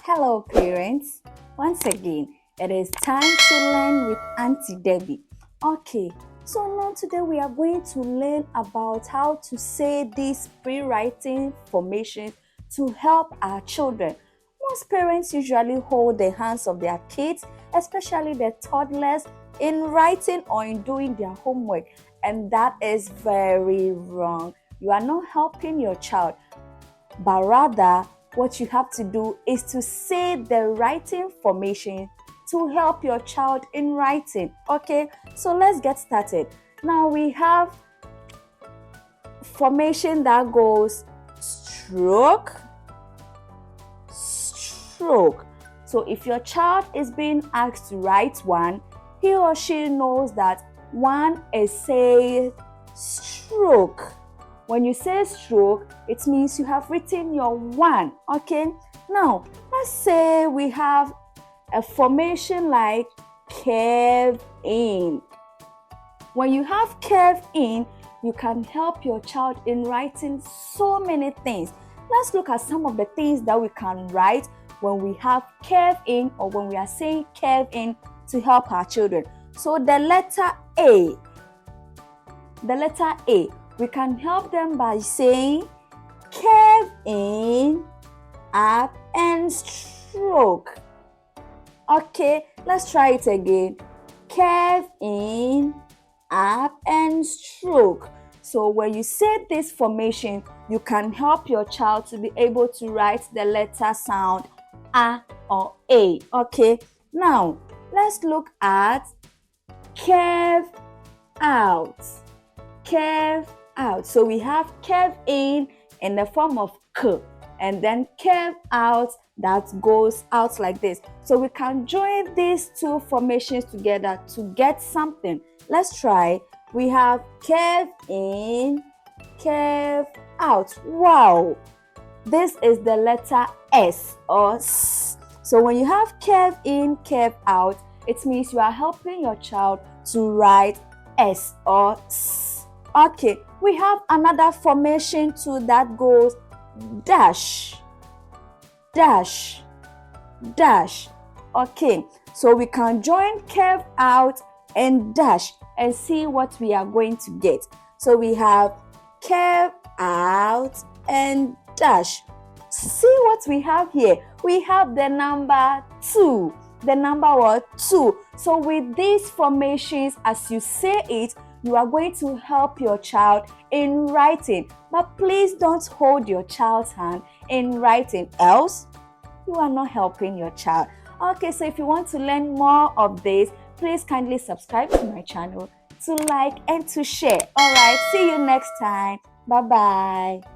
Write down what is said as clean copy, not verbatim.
Hello parents, once again it is time to learn with Auntie Debbie. Okay, so now today we are going to learn about how to say these pre-writing formations to help our children. Most parents usually hold the hands of their kids, especially the toddlers, in writing or in doing their homework, and that is very wrong. You are not helping your child, but rather what you have to do is to say the writing formation to help your child in writing. Okay, so let's get started. Now we have formation that goes stroke, stroke. So if your child is being asked to write one, he or she knows that one is say stroke. When you say stroke, it means you have written your one. Okay, now let's say we have a formation like curve in. When you have curve in, you can help your child in writing so many things. Let's look at some of the things that we can write when we have curve in or when we are saying curve in to help our children. So the letter A, we can help them by saying curve in, up and stroke. Okay, let's try it again. Curve in, up and stroke. So when you say this formation, you can help your child to be able to write the letter sound A or A. Okay, now let's look at curve out. Curve out. So we have curve in the form of K, and then curve out that goes out like this. So we can join these two formations together to get something. Let's try. We have curve in, curve out. Wow! This is the letter S or S. So when you have curve in, curve out, it means you are helping your child to write S or S. Okay, we have another formation too that goes dash, dash, dash. Okay, so we can join curve out and dash and see what we are going to get. So we have curve out and dash. See what we have here? We have the number 2. The number what? 2. So with these formations, as you say it, you are going to help your child in writing. But please don't hold your child's hand in writing, else you are not helping your child. Okay, so if you want to learn more of this, please kindly subscribe to my channel, to like and to share. All right, see you next time. Bye-bye.